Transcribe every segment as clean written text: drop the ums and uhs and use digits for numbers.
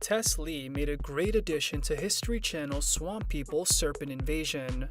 Tess Lee made a great addition to History Channel's Swamp People Serpent Invasion.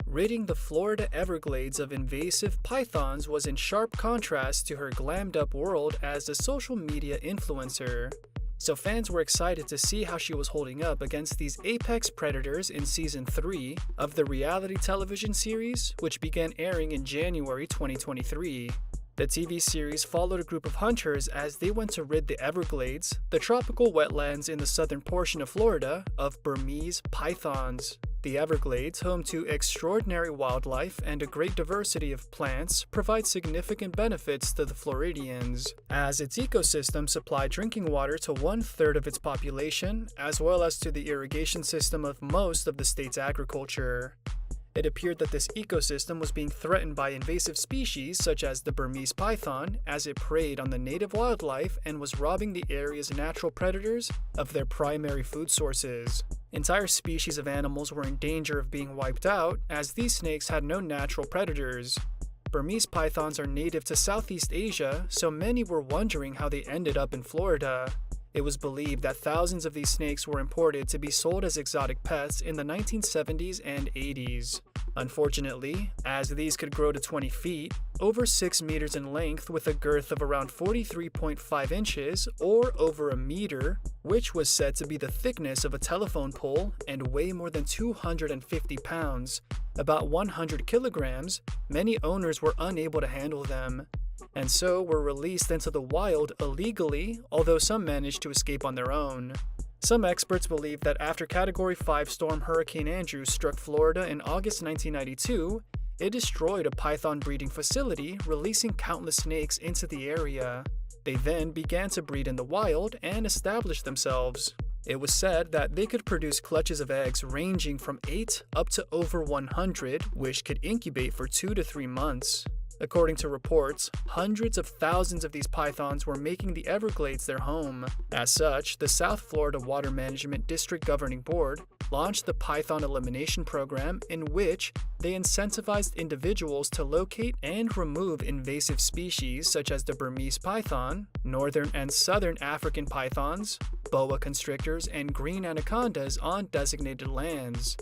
Ridding the Florida Everglades of invasive pythons was in sharp contrast to her glammed-up world as a social media influencer, so fans were excited to see how she was holding up against these apex predators in Season 3 of the reality television series, which began airing in January 2023. The TV series followed a group of hunters as they went to rid the Everglades, the tropical wetlands in the southern portion of Florida, of Burmese pythons. The Everglades, home to extraordinary wildlife and a great diversity of plants, provide significant benefits to the Floridians, as its ecosystem supplied drinking water to 1/3 of its population, as well as to the irrigation system of most of the state's agriculture. It appeared that this ecosystem was being threatened by invasive species such as the Burmese python, as it preyed on the native wildlife and was robbing the area's natural predators of their primary food sources. Entire species of animals were in danger of being wiped out, as these snakes had no natural predators. Burmese pythons are native to Southeast Asia, so many were wondering how they ended up in Florida. It was believed that thousands of these snakes were imported to be sold as exotic pets in the 1970s and 80s. Unfortunately, as these could grow to 20 feet, over 6 meters in length with a girth of around 43.5 inches or over a meter, which was said to be the thickness of a telephone pole and weigh more than 250 pounds, about 100 kilograms, many owners were unable to handle them, and so were released into the wild illegally, although some managed to escape on their own. Some experts believe that after Category 5 storm Hurricane Andrew struck Florida in August 1992, it destroyed a python breeding facility, releasing countless snakes into the area. They then began to breed in the wild and establish themselves. It was said that they could produce clutches of eggs ranging from 8 up to over 100, which could incubate for 2 to 3 months. According to reports, hundreds of thousands of these pythons were making the Everglades their home. As such, the South Florida Water Management District Governing Board launched the Python Elimination Program, in which they incentivized individuals to locate and remove invasive species such as the Burmese python, northern and southern African pythons, boa constrictors, and green anacondas on designated lands.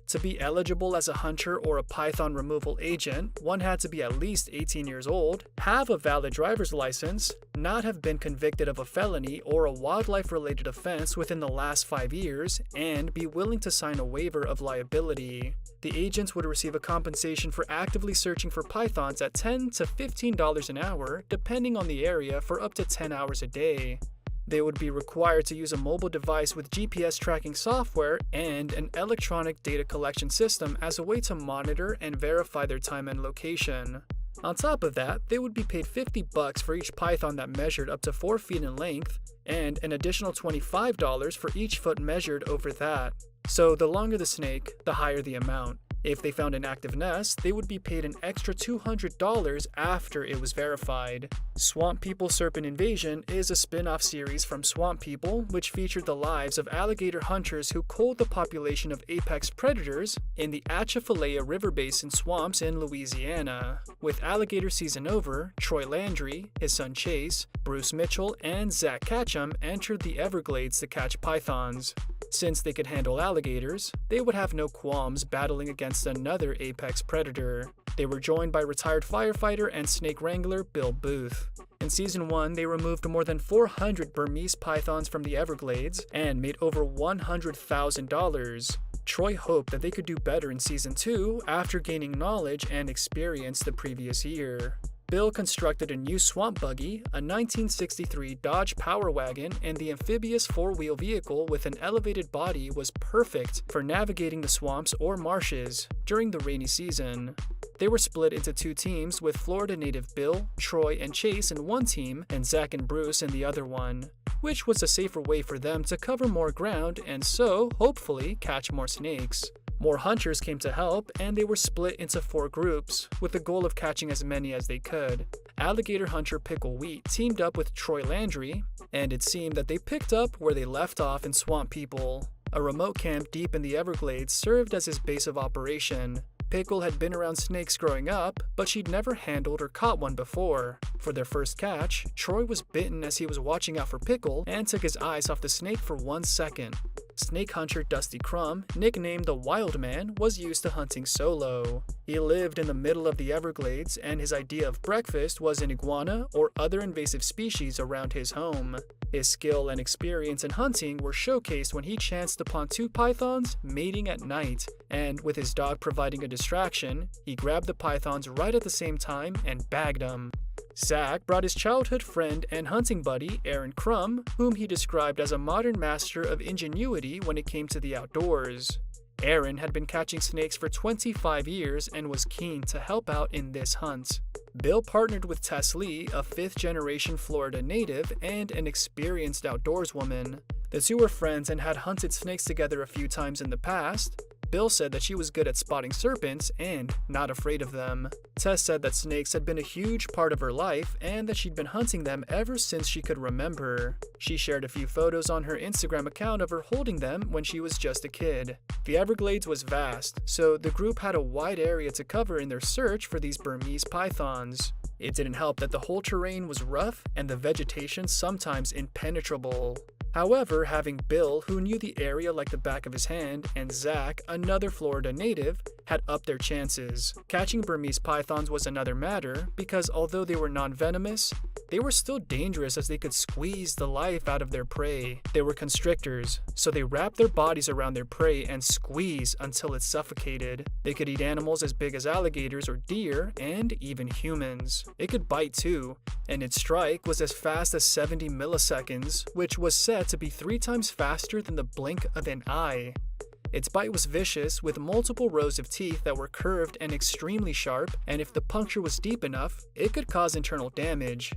To be eligible as a hunter or a python removal agent, one had to be at least 18 years old, have a valid driver's license, not have been convicted of a felony or a wildlife-related offense within the last 5 years, and be willing to sign a waiver of liability. The agents would receive a compensation for actively searching for pythons at $10 to $15 an hour, depending on the area, for up to 10 hours a day. They would be required to use a mobile device with GPS tracking software and an electronic data collection system as a way to monitor and verify their time and location. On top of that, they would be paid $50 for each python that measured up to 4 feet in length, and an additional $25 for each foot measured over that. So the longer the snake, the higher the amount. If they found an active nest, they would be paid an extra $200 after it was verified. Swamp People Serpent Invasion is a spin-off series from Swamp People, which featured the lives of alligator hunters who culled the population of apex predators in the Atchafalaya River Basin swamps in Louisiana. With alligator season over, Troy Landry, his son Chase, Bruce Mitchell, and Zach Catchum entered the Everglades to catch pythons. Since they could handle alligators, they would have no qualms battling against another apex predator. They were joined by retired firefighter and snake wrangler Bill Booth. In Season 1, they removed more than 400 Burmese pythons from the Everglades and made over $100,000. Troy hoped that they could do better in Season 2 after gaining knowledge and experience the previous year. Bill constructed a new swamp buggy, a 1963 Dodge Power Wagon, and the amphibious four-wheel vehicle with an elevated body was perfect for navigating the swamps or marshes during the rainy season. They were split into 2 teams, with Florida native Bill, Troy, and Chase in one team and Zach and Bruce in the other one, which was a safer way for them to cover more ground and so, hopefully, catch more snakes. More hunters came to help, and they were split into 4 groups, with the goal of catching as many as they could. Alligator hunter Pickle Wheat teamed up with Troy Landry, and it seemed that they picked up where they left off in Swamp People. A remote camp deep in the Everglades served as his base of operation. Pickle had been around snakes growing up, but she'd never handled or caught one before. For their first catch, Troy was bitten as he was watching out for Pickle and took his eyes off the snake for 1 second. Snake hunter Dusty Crumb, nicknamed the Wild Man, was used to hunting solo. He lived in the middle of the Everglades, and his idea of breakfast was an iguana or other invasive species around his home. His skill and experience in hunting were showcased when he chanced upon 2 pythons mating at night, and with his dog providing a distraction, he grabbed the pythons right at the same time and bagged them. Zach brought his childhood friend and hunting buddy, Aaron Crumb, whom he described as a modern master of ingenuity when it came to the outdoors. Aaron had been catching snakes for 25 years and was keen to help out in this hunt. Bill partnered with Tes Lee, a 5th-generation Florida native and an experienced outdoorswoman. The two were friends and had hunted snakes together a few times in the past. Bill said that she was good at spotting serpents and not afraid of them. Tess said that snakes had been a huge part of her life and that she'd been hunting them ever since she could remember. She shared a few photos on her Instagram account of her holding them when she was just a kid. The Everglades was vast, so the group had a wide area to cover in their search for these Burmese pythons. It didn't help that the whole terrain was rough and the vegetation sometimes impenetrable. However, having Bill, who knew the area like the back of his hand, and Zach, another Florida native, had upped their chances. Catching Burmese pythons was another matter because although they were non-venomous, they were still dangerous as they could squeeze the life out of their prey. They were constrictors, so they wrapped their bodies around their prey and squeezed until it suffocated. They could eat animals as big as alligators or deer, and even humans. It could bite too, and its strike was as fast as 70 milliseconds, which was said to be 3 times faster than the blink of an eye. Its bite was vicious, with multiple rows of teeth that were curved and extremely sharp, and if the puncture was deep enough, it could cause internal damage.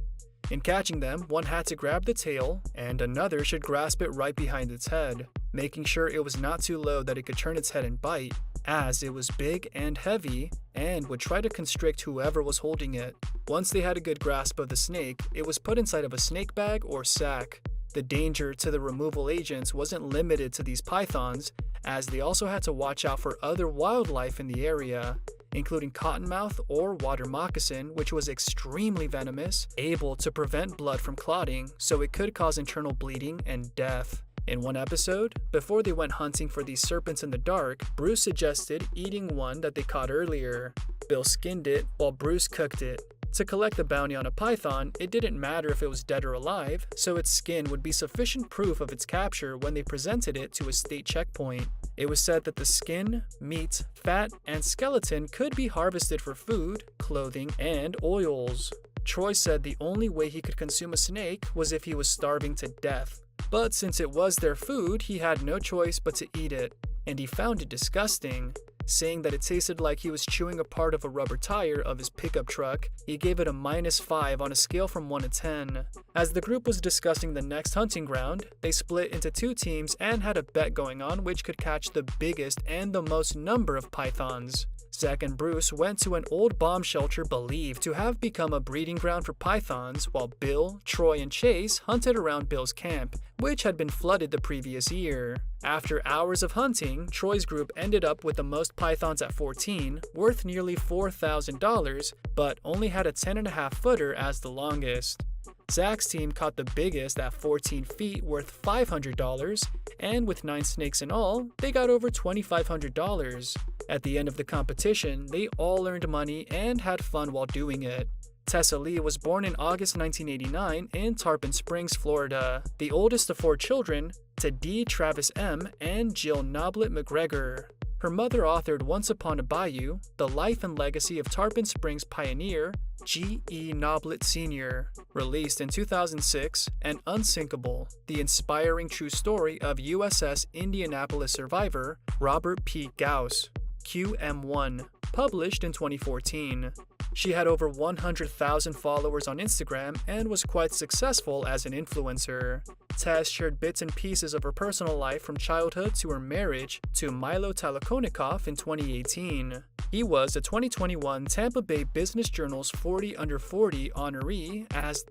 In catching them, one had to grab the tail, and another should grasp it right behind its head, making sure it was not too low that it could turn its head and bite, as it was big and heavy, and would try to constrict whoever was holding it. Once they had a good grasp of the snake, it was put inside of a snake bag or sack. The danger to the removal agents wasn't limited to these pythons, as they also had to watch out for other wildlife in the area, including cottonmouth or water moccasin, which was extremely venomous, able to prevent blood from clotting, so it could cause internal bleeding and death. In one episode, before they went hunting for these serpents in the dark, Bruce suggested eating one that they caught earlier. Bill skinned it while Bruce cooked it. To collect the bounty on a python, it didn't matter if it was dead or alive, so its skin would be sufficient proof of its capture when they presented it to a state checkpoint. It was said that the skin, meat, fat, and skeleton could be harvested for food, clothing, and oils. Troy said the only way he could consume a snake was if he was starving to death. But since it was their food, he had no choice but to eat it, and he found it disgusting. Saying that it tasted like he was chewing a part of a rubber tire of his pickup truck, he gave it a -5 on a scale from 1 to 10. As the group was discussing the next hunting ground, they split into 2 teams and had a bet going on which could catch the biggest and the most number of pythons. Zach and Bruce went to an old bomb shelter believed to have become a breeding ground for pythons, while Bill, Troy, and Chase hunted around Bill's camp, which had been flooded the previous year. After hours of hunting, Troy's group ended up with the most pythons at 14, worth nearly $4,000, but only had a 10.5-footer as the longest. Zach's team caught the biggest at 14 feet, worth $500, and with 9 snakes in all, they got over $2,500. At the end of the competition, they all earned money and had fun while doing it. Tes Lee was born in August 1989 in Tarpon Springs, Florida, the oldest of 4 children, to D. Travis M. and Jill Noblet McGregor. Her mother authored Once Upon a Bayou, The Life and Legacy of Tarpon Springs Pioneer, G. E. Noblet Sr., released in 2006, and Unsinkable, the inspiring true story of USS Indianapolis survivor Robert P. Gauss, QM1, published in 2014. She had over 100,000 followers on Instagram and was quite successful as an influencer. Tess shared bits and pieces of her personal life from childhood to her marriage to Milo Talakonikoff in 2018. He was a 2021 Tampa Bay Business Journal's 40 Under 40 honoree as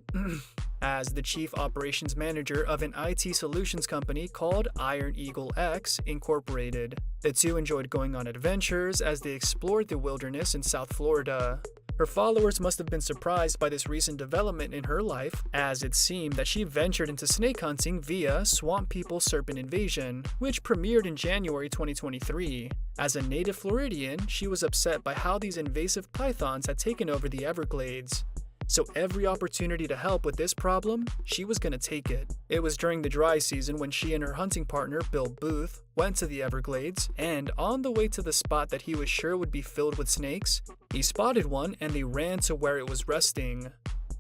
as the chief operations manager of an IT solutions company called Iron Eagle X Incorporated. The two enjoyed going on adventures as they explored the wilderness in South Florida. Her followers must have been surprised by this recent development in her life, as it seemed that she ventured into snake hunting via Swamp People Serpent Invasion, which premiered in January 2023. As a native Floridian, she was upset by how these invasive pythons had taken over the Everglades. So every opportunity to help with this problem, she was gonna take it. It was during the dry season when she and her hunting partner, Bill Booth, went to the Everglades, and on the way to the spot that he was sure would be filled with snakes, he spotted one and they ran to where it was resting.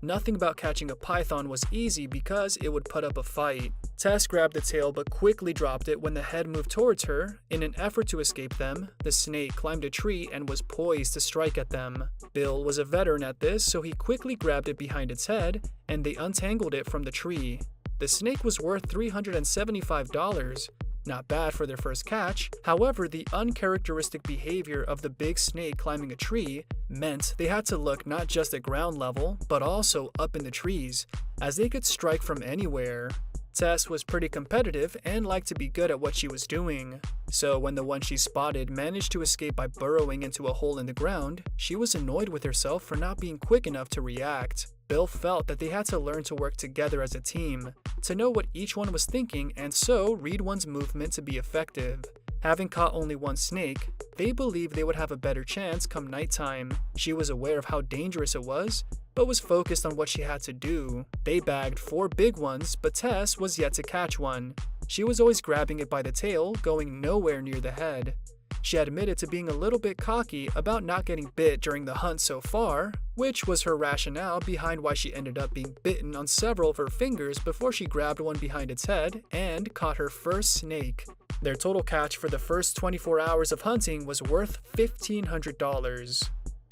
Nothing about catching a python was easy because it would put up a fight. Tess grabbed the tail but quickly dropped it when the head moved towards her. In an effort to escape them, the snake climbed a tree and was poised to strike at them. Bill was a veteran at this, so he quickly grabbed it behind its head and they untangled it from the tree. The snake was worth $375. Not bad for their first catch. However, the uncharacteristic behavior of the big snake climbing a tree meant they had to look not just at ground level, but also up in the trees, as they could strike from anywhere. Tess was pretty competitive and liked to be good at what she was doing. So when the one she spotted managed to escape by burrowing into a hole in the ground, she was annoyed with herself for not being quick enough to react. Bill felt that they had to learn to work together as a team, to know what each one was thinking and so read one's movement to be effective. Having caught only one snake, they believed they would have a better chance come nighttime. She was aware of how dangerous it was, but was focused on what she had to do. They bagged 4 big ones, but Tess was yet to catch one. She was always grabbing it by the tail, going nowhere near the head. She admitted to being a little bit cocky about not getting bit during the hunt so far, which was her rationale behind why she ended up being bitten on several of her fingers before she grabbed one behind its head and caught her first snake. Their total catch for the first 24 hours of hunting was worth $1,500.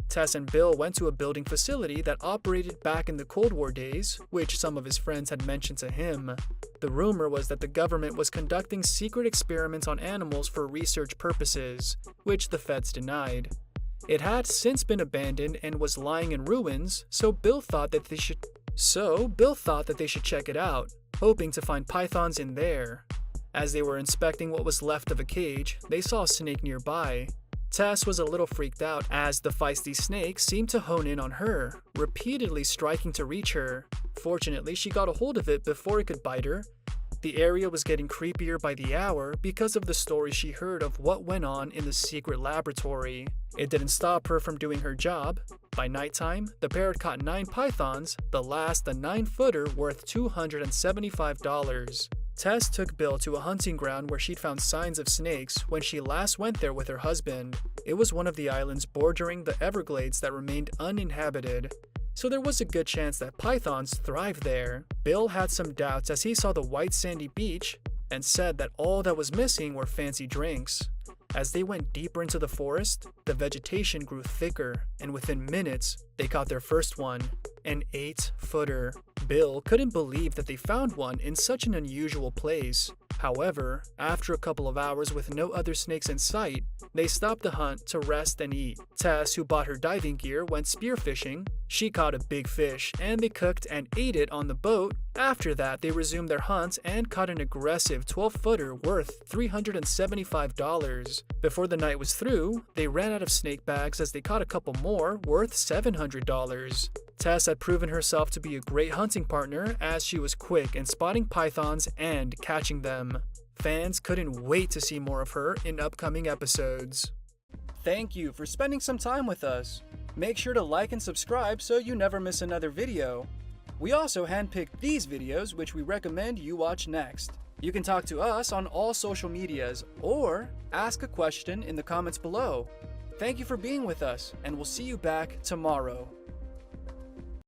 Tess and Bill went to a building facility that operated back in the Cold War days, which some of his friends had mentioned to him. The rumor was that the government was conducting secret experiments on animals for research purposes, which the feds denied. It had since been abandoned and was lying in ruins, so Bill thought that they should check it out, hoping to find pythons in there. As they were inspecting what was left of a cage, they saw a snake nearby. Tess was a little freaked out as the feisty snake seemed to hone in on her, repeatedly striking to reach her. Fortunately, she got a hold of it before it could bite her. The area was getting creepier by the hour because of the stories she heard of what went on in the secret laboratory. It didn't stop her from doing her job. By nighttime, the pair had caught 9 pythons, the last a 9-footer worth $275. Tess took Bill to a hunting ground where she'd found signs of snakes when she last went there with her husband. It was one of the islands bordering the Everglades that remained uninhabited, so there was a good chance that pythons thrived there. Bill had some doubts as he saw the white sandy beach and said that all that was missing were fancy drinks. As they went deeper into the forest, the vegetation grew thicker, and within minutes, they caught their first one, an 8-footer. Bill couldn't believe that they found one in such an unusual place. However, after a couple of hours with no other snakes in sight, they stopped the hunt to rest and eat. Tess, who bought her diving gear, went spearfishing. She caught a big fish, and they cooked and ate it on the boat. After that, they resumed their hunt and caught an aggressive 12-footer worth $375. Before the night was through, they ran out of snake bags as they caught a couple more worth $700. Tess had proven herself to be a great hunting partner as she was quick in spotting pythons and catching them. Fans couldn't wait to see more of her in upcoming episodes. Thank you for spending some time with us. Make sure to like and subscribe so you never miss another video. We also handpicked these videos which we recommend you watch next. You can talk to us on all social medias or ask a question in the comments below. Thank you for being with us, and we'll see you back tomorrow.